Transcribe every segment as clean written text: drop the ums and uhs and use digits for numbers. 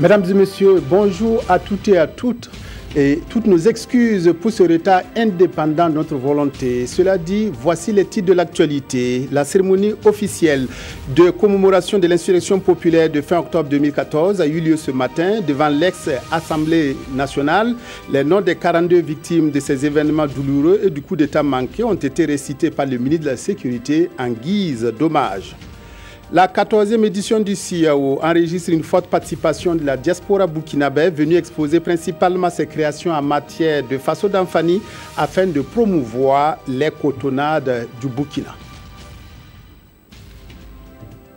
Mesdames et messieurs, bonjour à toutes et à toutes. Et toutes nos excuses pour ce retard indépendant de notre volonté. Cela dit, voici les titres de l'actualité. La cérémonie officielle de commémoration de l'insurrection populaire de fin octobre 2014 a eu lieu ce matin devant l'ex-Assemblée nationale. Les noms des 42 victimes de ces événements douloureux et du coup d'État manqué ont été récités par le ministre de la Sécurité en guise d'hommage. La 14e édition du CIAO enregistre une forte participation de la diaspora burkinabé venue exposer principalement ses créations en matière de façon d'enfanie afin de promouvoir les cotonnades du Burkina.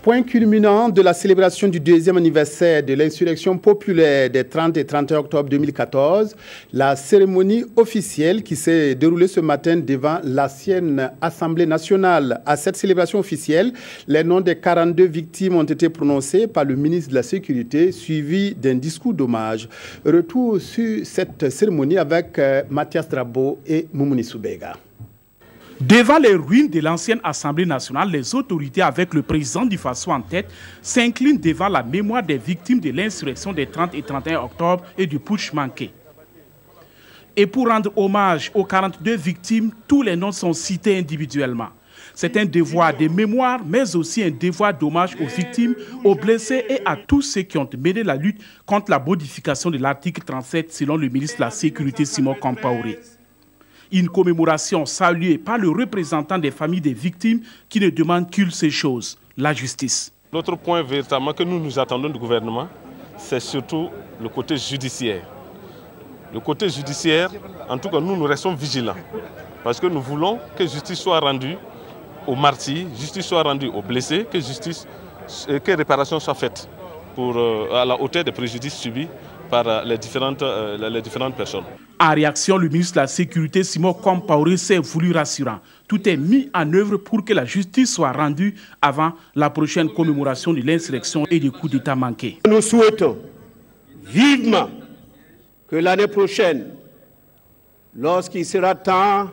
Point culminant de la célébration du deuxième anniversaire de l'insurrection populaire des 30 et 31 octobre 2014, la cérémonie officielle qui s'est déroulée ce matin devant l'ancienne Assemblée nationale. À cette célébration officielle, les noms des 42 victimes ont été prononcés par le ministre de la Sécurité, suivi d'un discours d'hommage. Retour sur cette cérémonie avec Mathias Drabo et Moumouni Soubega. Devant les ruines de l'ancienne Assemblée nationale, les autorités, avec le président du Faso en tête, s'inclinent devant la mémoire des victimes de l'insurrection des 30 et 31 octobre et du putsch manqué. Et pour rendre hommage aux 42 victimes, tous les noms sont cités individuellement. C'est un devoir de mémoire, mais aussi un devoir d'hommage aux victimes, aux blessés et à tous ceux qui ont mené la lutte contre la modification de l'article 37 selon le ministre de la Sécurité Simon Compaoré. Une commémoration saluée par le représentant des familles des victimes qui ne demande qu'une seule chose, la justice. L'autre point véritablement que nous attendons du gouvernement, c'est surtout le côté judiciaire. Le côté judiciaire, en tout cas nous restons vigilants parce que nous voulons que justice soit rendue aux martyrs, justice soit rendue aux blessés, que réparation soit faite à la hauteur des préjudices subis par les différentes personnes. En réaction, le ministre de la Sécurité, Simon Compaoré, s'est voulu rassurant. Tout est mis en œuvre pour que la justice soit rendue avant la prochaine commémoration de l'insurrection et du coup d'État manqué. Nous souhaitons vivement que l'année prochaine, lorsqu'il sera temps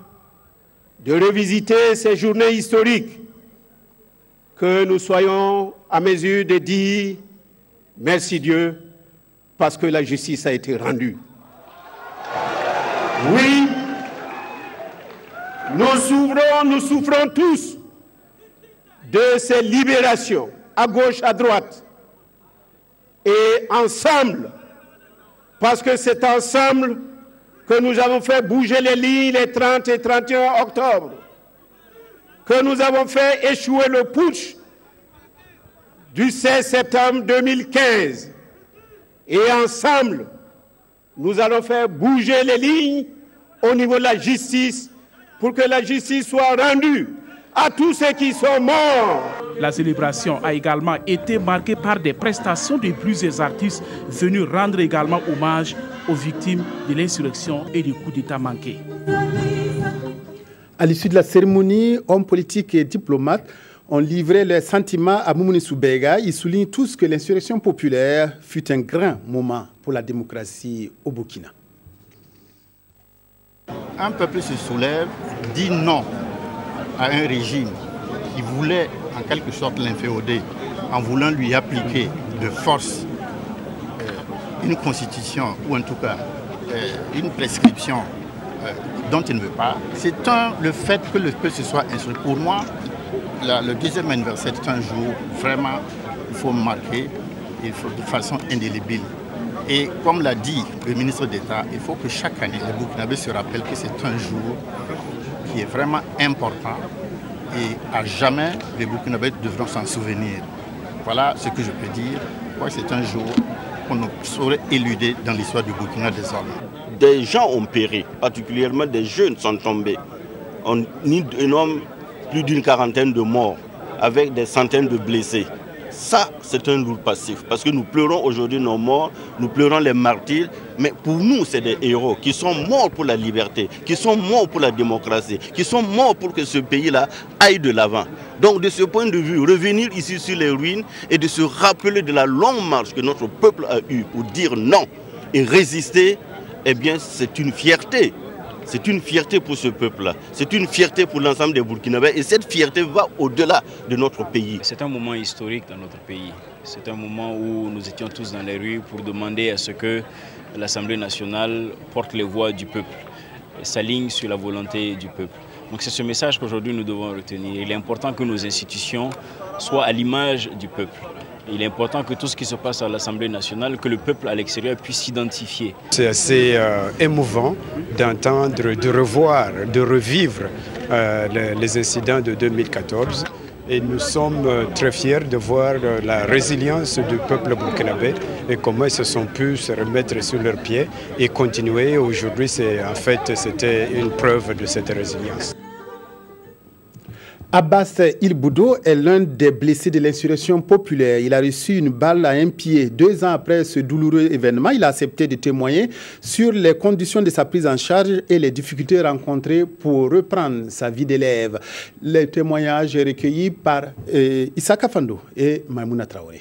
de revisiter ces journées historiques, que nous soyons à mesure de dire merci Dieu, parce que la justice a été rendue. Oui, nous souffrons tous de ces libérations, à gauche, à droite, et ensemble, parce que c'est ensemble que nous avons fait bouger les lignes les 30 et 31 octobre, que nous avons fait échouer le putsch du 16 septembre 2015. Et ensemble, nous allons faire bouger les lignes au niveau de la justice pour que la justice soit rendue à tous ceux qui sont morts. La célébration a également été marquée par des prestations de plusieurs artistes venus rendre également hommage aux victimes de l'insurrection et du coup d'État manqué. À l'issue de la cérémonie, hommes politiques et diplomates ont livré leurs sentiments à Moumouni Soubega. Ils soulignent tous que l'insurrection populaire fut un grand moment pour la démocratie au Burkina. Un peuple se soulève, dit non à un régime qui voulait en quelque sorte l'inféoder en voulant lui appliquer de force une constitution ou en tout cas une prescription dont il ne veut pas. C'est le fait que le peuple se soit instruit. Pour moi, le deuxième anniversaire est un jour vraiment il faut marquer de façon indélébile. Et comme l'a dit le ministre d'État, il faut que chaque année les Burkinabés se rappellent que c'est un jour qui est vraiment important et à jamais les Burkinabés devront s'en souvenir. Voilà ce que je peux dire. C'est un jour qu'on ne saurait éluder dans l'histoire du Burkina désormais. Des gens ont péri, particulièrement des jeunes sont tombés. On énorme plus d'une quarantaine de morts, avec des centaines de blessés. Ça, c'est un lourd passif, parce que nous pleurons aujourd'hui nos morts, nous pleurons les martyrs, mais pour nous, c'est des héros qui sont morts pour la liberté, qui sont morts pour la démocratie, qui sont morts pour que ce pays-là aille de l'avant. Donc, de ce point de vue, revenir ici sur les ruines et de se rappeler de la longue marche que notre peuple a eue pour dire non et résister, eh bien, c'est une fierté. C'est une fierté pour ce peuple-là. C'est une fierté pour l'ensemble des Burkinabés. Et cette fierté va au-delà de notre pays. C'est un moment historique dans notre pays. C'est un moment où nous étions tous dans les rues pour demander à ce que l'Assemblée nationale porte les voix du peuple, s'aligne sur la volonté du peuple. Donc c'est ce message qu'aujourd'hui nous devons retenir. Il est important que nos institutions soient à l'image du peuple. Il est important que tout ce qui se passe à l'Assemblée nationale, que le peuple à l'extérieur puisse s'identifier. C'est assez émouvant d'entendre, de revoir, de revivre les incidents de 2014. Et nous sommes très fiers de voir la résilience du peuple burkinabé et comment ils se sont pu se remettre sur leurs pieds et continuer. Aujourd'hui, c'était une preuve de cette résilience. Abbas Il-Boudo est l'un des blessés de l'insurrection populaire. Il a reçu une balle à un pied. 2 ans après ce douloureux événement, il a accepté de témoigner sur les conditions de sa prise en charge et les difficultés rencontrées pour reprendre sa vie d'élève. Les témoignages recueillis par Issaka Fando et Maïmouna Traoré.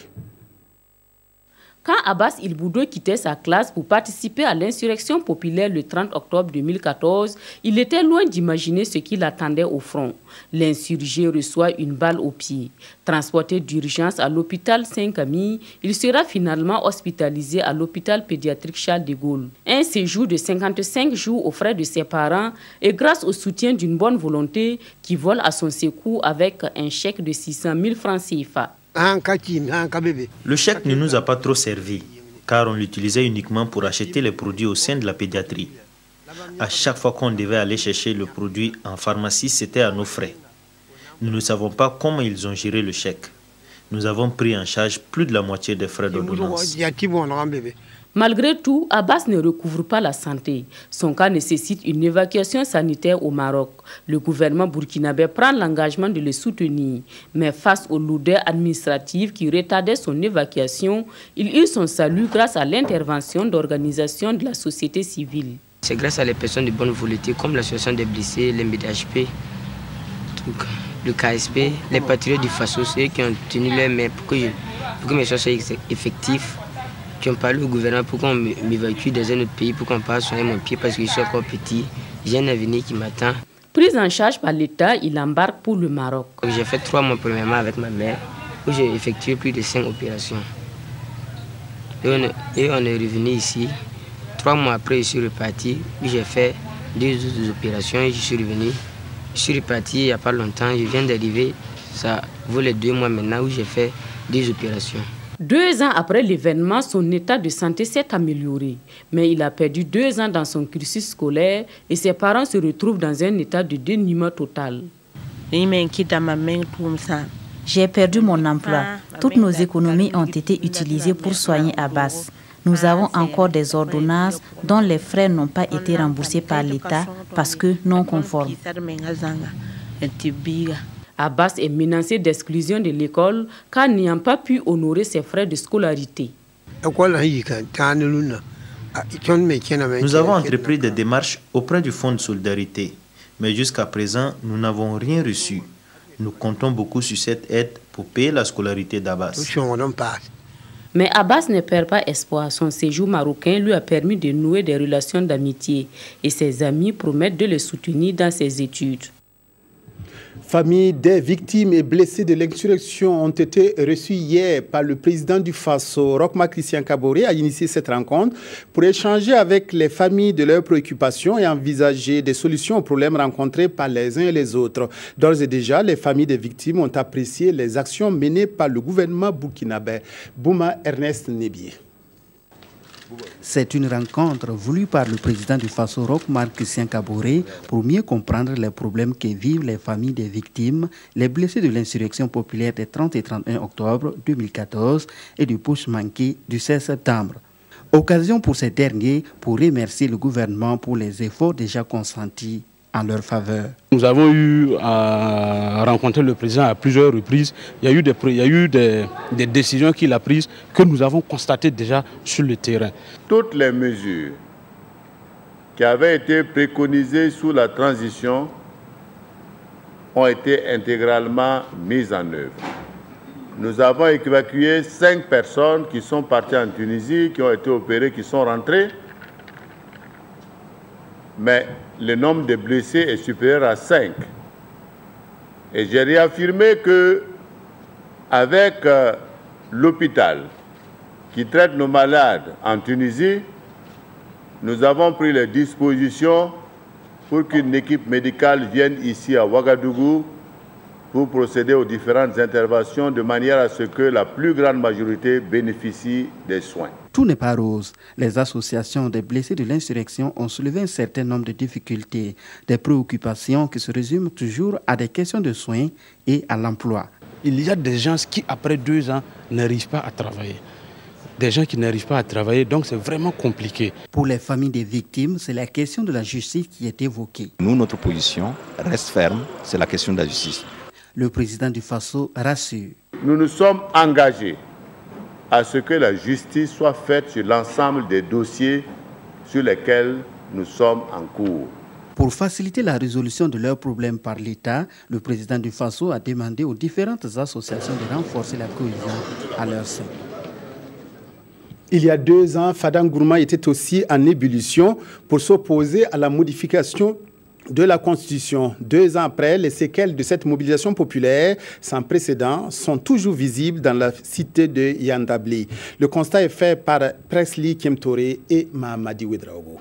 Quand Abbas Il-Boudo quittait sa classe pour participer à l'insurrection populaire le 30 octobre 2014, il était loin d'imaginer ce qui l'attendait au front. L'insurgé reçoit une balle au pied. Transporté d'urgence à l'hôpital Saint-Camille, il sera finalement hospitalisé à l'hôpital pédiatrique Charles de Gaulle. Un séjour de 55 jours aux frais de ses parents et grâce au soutien d'une bonne volonté qui vole à son secours avec un chèque de 600 000 francs CFA. Le chèque ne nous a pas trop servi, car on l'utilisait uniquement pour acheter les produits au sein de la pédiatrie. À chaque fois qu'on devait aller chercher le produit en pharmacie, c'était à nos frais. Nous ne savons pas comment ils ont géré le chèque. Nous avons pris en charge plus de la moitié des frais d'ordonnance. Malgré tout, Abbas ne recouvre pas la santé. Son cas nécessite une évacuation sanitaire au Maroc. Le gouvernement burkinabé prend l'engagement de le soutenir. Mais face aux lourdeurs administratives qui retardaient son évacuation, il eut son salut grâce à l'intervention d'organisations de la société civile. C'est grâce à les personnes de bonne volonté comme l'association des blessés, les MDHP, le KSP, les patriotes du Faso, ceux qui ont tenu les mains pour que mes choses soient effectives, qui ont parlé au gouvernement pour qu'on m'évacue dans un autre pays, pour qu'on passe soigner mon pied parce que je suis encore petit. J'ai un avenir qui m'attend. Pris en charge par l'État, il embarque pour le Maroc. J'ai fait 3 mois premièrement avec ma mère, où j'ai effectué plus de 5 opérations. Et on est revenu ici. 3 mois après, je suis reparti, où j'ai fait 2 autres opérations et je suis revenu. Je suis reparti il n'y a pas longtemps, je viens d'arriver, ça vaut les 2 mois maintenant où j'ai fait 2 opérations. 2 ans après l'événement, son état de santé s'est amélioré. Mais il a perdu 2 ans dans son cursus scolaire et ses parents se retrouvent dans un état de dénuement total. J'ai perdu mon emploi. Toutes nos économies ont été utilisées pour soigner Abbas. Nous avons encore des ordonnances dont les frais n'ont pas été remboursés par l'État parce que non conformes. Abbas est menacé d'exclusion de l'école car n'ayant pas pu honorer ses frais de scolarité. Nous avons entrepris des démarches auprès du Fonds de solidarité, mais jusqu'à présent, nous n'avons rien reçu. Nous comptons beaucoup sur cette aide pour payer la scolarité d'Abbas. Mais Abbas ne perd pas espoir. Son séjour marocain lui a permis de nouer des relations d'amitié et ses amis promettent de le soutenir dans ses études. Familles des victimes et blessés de l'insurrection ont été reçues hier par le président du Faso, Roch-Marc Christian Kaboré, a initié cette rencontre pour échanger avec les familles de leurs préoccupations et envisager des solutions aux problèmes rencontrés par les uns et les autres. D'ores et déjà, les familles des victimes ont apprécié les actions menées par le gouvernement burkinabé. Bouma Ernest Nebié. C'est une rencontre voulue par le président du Faso, Roch-Marc Christian Kaboré, pour mieux comprendre les problèmes que vivent les familles des victimes, les blessés de l'insurrection populaire des 30 et 31 octobre 2014 et du putsch manqué du 16 septembre. Occasion pour ces derniers pour remercier le gouvernement pour les efforts déjà consentis en leur faveur. Nous avons eu à rencontrer le président à plusieurs reprises. Il y a eu des décisions qu'il a prises que nous avons constatées déjà sur le terrain. Toutes les mesures qui avaient été préconisées sous la transition ont été intégralement mises en œuvre. Nous avons évacué 5 personnes qui sont parties en Tunisie, qui ont été opérées, qui sont rentrées. mais le nombre de blessés est supérieur à 5. Et j'ai réaffirmé que avec l'hôpital qui traite nos malades en Tunisie, nous avons pris les dispositions pour qu'une équipe médicale vienne ici à Ouagadougou pour procéder aux différentes interventions de manière à ce que la plus grande majorité bénéficie des soins. Tout n'est pas rose. Les associations des blessés de l'insurrection ont soulevé un certain nombre de difficultés, des préoccupations qui se résument toujours à des questions de soins et à l'emploi. Il y a des gens qui, après 2 ans, n'arrivent pas à travailler. Des gens qui n'arrivent pas à travailler, donc c'est vraiment compliqué. Pour les familles des victimes, c'est la question de la justice qui est évoquée. Nous, notre position reste ferme, c'est la question de la justice. Le président du Faso rassure. Nous nous sommes engagés à ce que la justice soit faite sur l'ensemble des dossiers sur lesquels nous sommes en cours. Pour faciliter la résolution de leurs problèmes par l'État, le président du Faso a demandé aux différentes associations de renforcer la cohésion à leur sein. Il y a 2 ans, Fada N'Gourma était aussi en ébullition pour s'opposer à la modification de la Constitution. 2 ans après, les séquelles de cette mobilisation populaire sans précédent sont toujours visibles dans la cité de Yandabli. Le constat est fait par Presley Kemtore et Mahamadi Ouedraogo.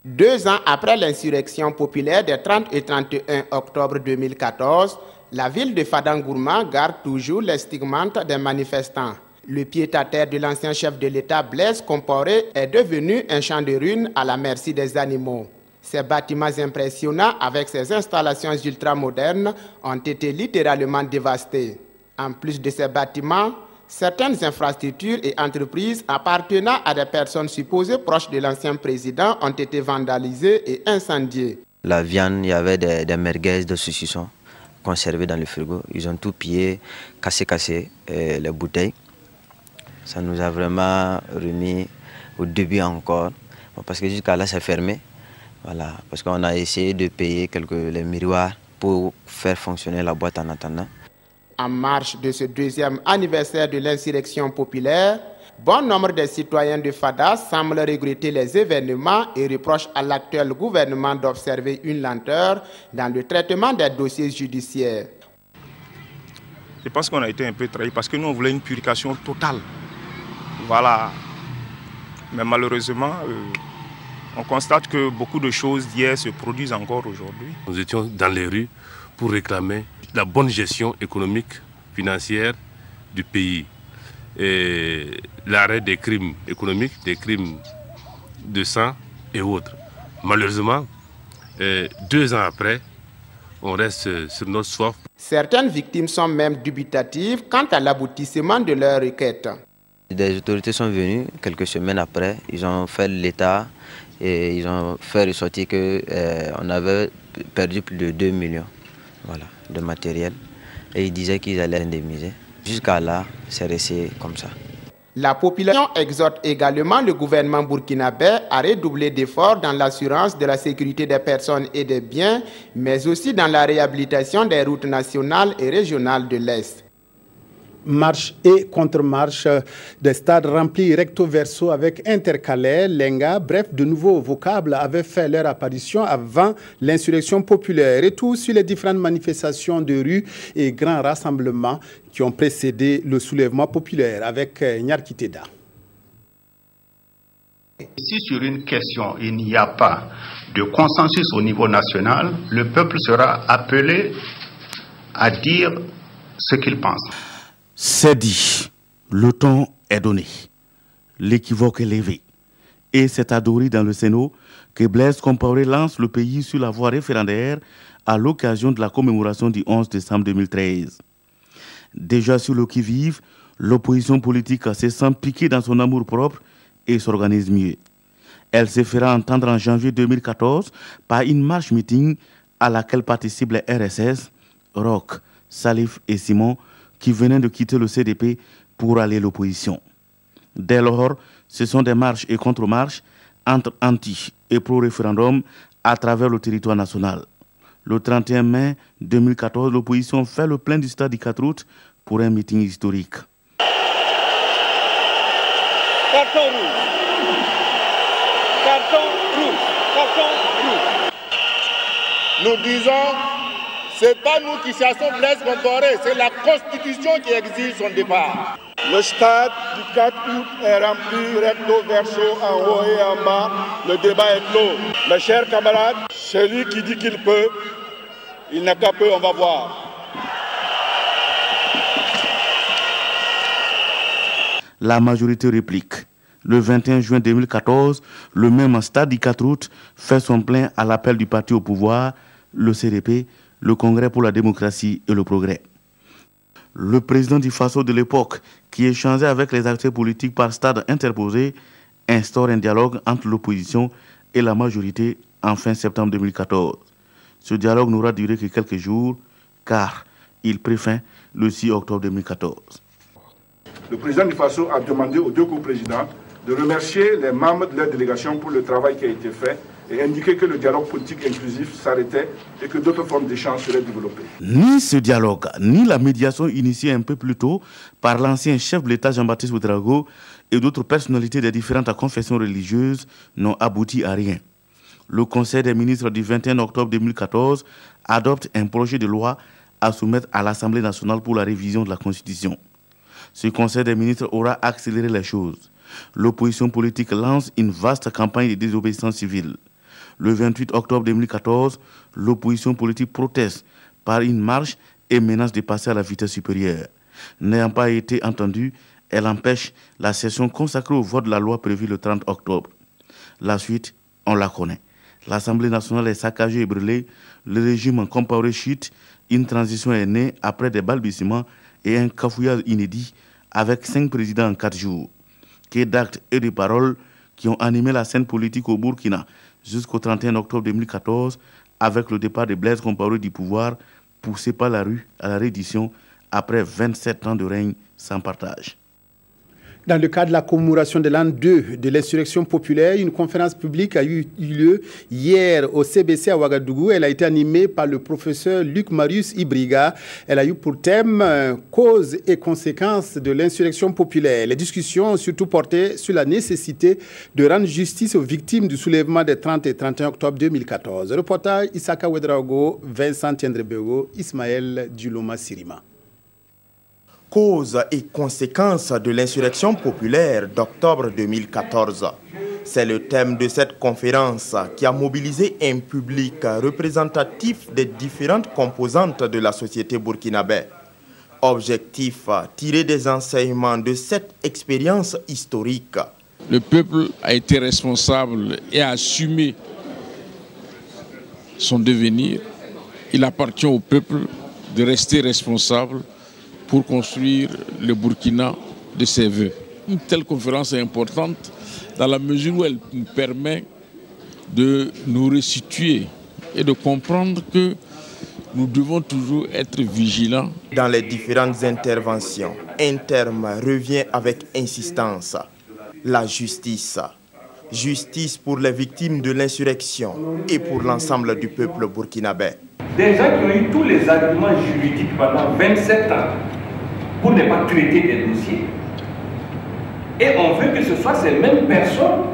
2 ans après l'insurrection populaire des 30 et 31 octobre 2014, la ville de Fada N'Gourma garde toujours les stigmates des manifestants. Le pied-à-terre de l'ancien chef de l'État Blaise Compaoré est devenu un champ de ruines à la merci des animaux. Ces bâtiments impressionnants avec ces installations ultramodernes ont été littéralement dévastés. En plus de ces bâtiments, certaines infrastructures et entreprises appartenant à des personnes supposées proches de l'ancien président ont été vandalisées et incendiées. La viande, il y avait des merguez de saucisson conservés dans le frigo. Ils ont tout pillé, cassé les bouteilles. Ça nous a vraiment remis au début encore, parce que jusqu'à là c'est fermé. Voilà, parce qu'on a essayé de payer les miroirs pour faire fonctionner la boîte en attendant. En marge de ce 2e anniversaire de l'insurrection populaire, bon nombre de citoyens de Fada semblent regretter les événements et reprochent à l'actuel gouvernement d'observer une lenteur dans le traitement des dossiers judiciaires. Je pense qu'on a été un peu trahi parce que nous on voulait une purification totale. Voilà. Mais malheureusement, on constate que beaucoup de choses d'hier se produisent encore aujourd'hui. Nous étions dans les rues pour réclamer la bonne gestion économique, financière du pays. Et l'arrêt des crimes économiques, des crimes de sang et autres. Malheureusement, 2 ans après, on reste sur notre soif. Certaines victimes sont même dubitatives quant à l'aboutissement de leur requête. Des autorités sont venues quelques semaines après, ils ont fait l'état et ils ont fait ressortir qu'on avait perdu plus de 2 millions de matériel et ils disaient qu'ils allaient indemniser. Jusqu'à là, c'est resté comme ça. La population exhorte également le gouvernement burkinabé à redoubler d'efforts dans l'assurance de la sécurité des personnes et des biens, mais aussi dans la réhabilitation des routes nationales et régionales de l'Est. Marche et contre-marche, des stades remplis recto verso avec intercalaires, lenga, bref, de nouveaux vocables avaient fait leur apparition avant l'insurrection populaire. Et tout sur les différentes manifestations de rue et grands rassemblements qui ont précédé le soulèvement populaire avec Nyarkiteda. Si sur une question il n'y a pas de consensus au niveau national, le peuple sera appelé à dire ce qu'il pense. C'est dit, le ton est donné, l'équivoque est levé. Et c'est à Dori dans le Sénat que Blaise Compaoré lance le pays sur la voie référendaire à l'occasion de la commémoration du 11 décembre 2013. Déjà sur le qui-vive, l'opposition politique se sent piquée dans son amour-propre et s'organise mieux. Elle se fera entendre en janvier 2014 par une marche-meeting à laquelle participent les RSS, Roch, Salif et Simon, qui venaient de quitter le CDP pour aller à l'opposition. Dès lors, ce sont des marches et contre-marches entre anti- et pro-référendum à travers le territoire national. Le 31 mai 2014, l'opposition fait le plein du stade du 4 août pour un meeting historique. Carton rouge. Carton rouge. Carton rouge. Nous disons, c'est pas nous qui chassons Blaise Compaoré, c'est la Constitution qui exige son départ. Le stade du 4 août est rempli recto verso, en haut et en bas. Le débat est clos. Mes chers camarades, celui qui dit qu'il peut, il n'a qu'à peu, on va voir. La majorité réplique. Le 21 juin 2014, le même stade du 4 août fait son plein à l'appel du parti au pouvoir, le CDP, le Congrès pour la démocratie et le progrès. Le président du Faso de l'époque, qui échangeait avec les acteurs politiques par stade interposé, instaure un dialogue entre l'opposition et la majorité en fin septembre 2014. Ce dialogue n'aura duré que quelques jours, car il prit fin le 6 octobre 2014. Le président du Faso a demandé aux deux coprésidents de remercier les membres de leur délégation pour le travail qui a été fait et indiquer que le dialogue politique inclusif s'arrêtait et que d'autres formes d'échange seraient développées. Ni ce dialogue, ni la médiation initiée un peu plus tôt par l'ancien chef de l'État Jean-Baptiste Ouedraogo et d'autres personnalités des différentes confessions religieuses n'ont abouti à rien. Le Conseil des ministres du 21 octobre 2014 adopte un projet de loi à soumettre à l'Assemblée nationale pour la révision de la Constitution. Ce Conseil des ministres aura accéléré les choses. L'opposition politique lance une vaste campagne de désobéissance civile. Le 28 octobre 2014, l'opposition politique proteste par une marche et menace de passer à la vitesse supérieure. N'ayant pas été entendue, elle empêche la session consacrée au vote de la loi prévue le 30 octobre. La suite, on la connaît. L'Assemblée nationale est saccagée et brûlée, le régime Compaoré chute, une transition est née après des balbutiements et un cafouillage inédit avec 5 présidents en 4 jours. Que d'actes et de paroles qui ont animé la scène politique au Burkina jusqu'au 31 octobre 2014 avec le départ de Blaise Compaoré du pouvoir poussé par la rue à la reddition après 27 ans de règne sans partage. Dans le cadre de la commémoration de l'an 2 de l'insurrection populaire, une conférence publique a eu lieu hier au CBC à Ouagadougou. Elle a été animée par le professeur Luc Marius Ibriga. Elle a eu pour thème causes et conséquences de l'insurrection populaire. Les discussions ont surtout porté sur la nécessité de rendre justice aux victimes du soulèvement des 30 et 31 octobre 2014. Reportage Isaka Ouedraogo, Vincent Tiendrebego, Ismaël Duloma Sirima. Causes et conséquences de l'insurrection populaire d'octobre 2014. C'est le thème de cette conférence qui a mobilisé un public représentatif des différentes composantes de la société burkinabé. Objectif, tirer des enseignements de cette expérience historique. Le peuple a été responsable et a assumé son devenir. Il appartient au peuple de rester responsable pour construire le Burkina de ses voeux. Une telle conférence est importante dans la mesure où elle nous permet de nous resituer et de comprendre que nous devons toujours être vigilants. Dans les différentes interventions, un terme revient avec insistance, la justice. Justice pour les victimes de l'insurrection et pour l'ensemble du peuple burkinabé. Des gens qui ont eu tous les arguments juridiques pendant 27 ans pour ne pas traiter des dossiers. Et on veut que ce soit ces mêmes personnes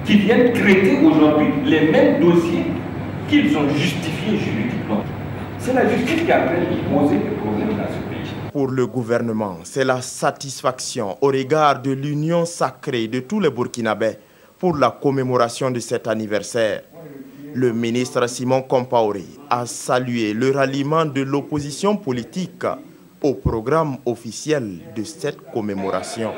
qui viennent traiter aujourd'hui les mêmes dossiers qu'ils ont justifiés juridiquement. C'est la justice qui a en train de poser des problèmes dans ce pays. Pour le gouvernement, c'est la satisfaction au regard de l'union sacrée de tous les Burkinabés pour la commémoration de cet anniversaire. Le ministre Simon Compaoré a salué le ralliement de l'opposition politique au programme officiel de cette commémoration.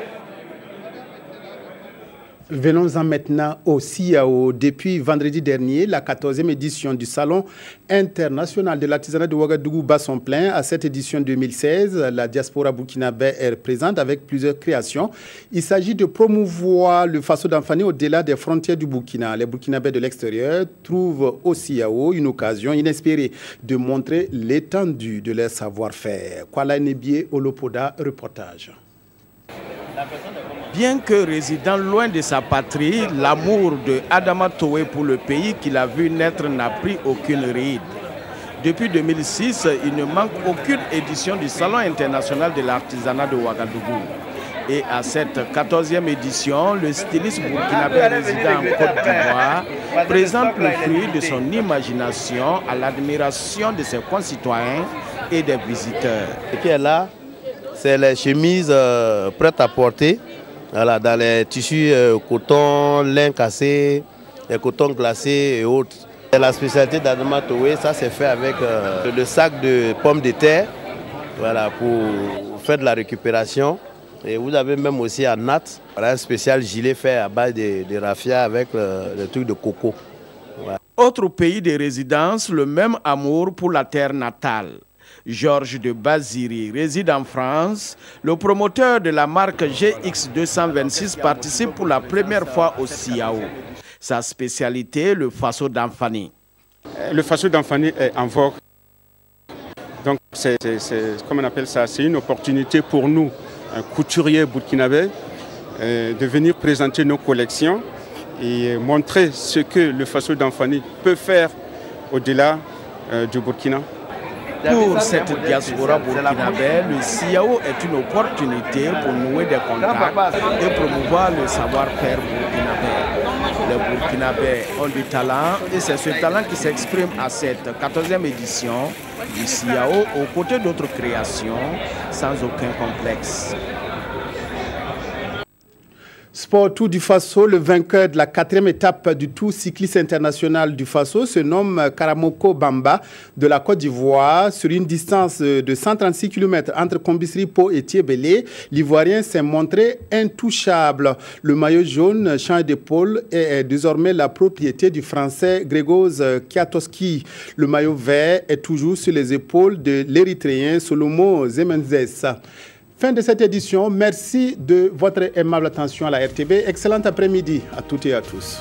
Venons-en maintenant au CIAO. Depuis vendredi dernier, la 14e édition du Salon international de l'artisanat de Ouagadougou bat son plein. À cette édition 2016, la diaspora burkinabé est présente avec plusieurs créations. Il s'agit de promouvoir le Faso d'Anfani au-delà des frontières du Burkina. Les Burkinabés de l'extérieur trouvent au CIAO une occasion inespérée de montrer l'étendue de leur savoir-faire. Kwala Nebié, Olopoda, reportage. Bien que résidant loin de sa patrie, l'amour de Adama Toé pour le pays qu'il a vu naître n'a pris aucune ride. Depuis 2006, il ne manque aucune édition du Salon international de l'artisanat de Ouagadougou. Et à cette 14e édition, le styliste burkinabé résident en Côte d'Ivoire présente le fruit de son imagination à l'admiration de ses concitoyens et des visiteurs. Ce qui est là, c'est les chemises prêtes à porter, voilà, dans les tissus coton, lin cassé, les cotons glacés et autres. Et la spécialité d'Adama Towe, ça c'est fait avec le sac de pommes de terre, voilà, pour faire de la récupération. Et vous avez même aussi à Nat, un spécial gilet fait à base de raffia avec le truc de coco. Voilà. Autre pays de résidence, le même amour pour la terre natale. Georges de Baziri réside en France. Le promoteur de la marque GX226 participe pour la première fois au CIAO. Sa spécialité, le faso d'Anfani. Le faso d'Anfani est en vogue. Donc, comme on appelle ça, c'est une opportunité pour nous, couturiers burkinabés, de venir présenter nos collections et montrer ce que le faso d'Anfani peut faire au-delà du Burkina. Pour cette diaspora burkinabé, le CIAO est une opportunité pour nouer des contacts et promouvoir le savoir-faire burkinabé. Les Burkinabés ont du talent et c'est ce talent qui s'exprime à cette 14e édition du CIAO aux côtés d'autres créations sans aucun complexe. Sport Tour du Faso, le vainqueur de la 4e étape du Tour cycliste international du Faso se nomme Karamoko Bamba de la Côte d'Ivoire. Sur une distance de 136 km entre Kombisri-Po et Thiébélé, l'Ivoirien s'est montré intouchable. Le maillot jaune change d'épaule et est désormais la propriété du Français Grégoz Kiatowski. Le maillot vert est toujours sur les épaules de l'Érythréen Solomo Zemenzes. Fin de cette édition. Merci de votre aimable attention à la RTB. Excellent après-midi à toutes et à tous.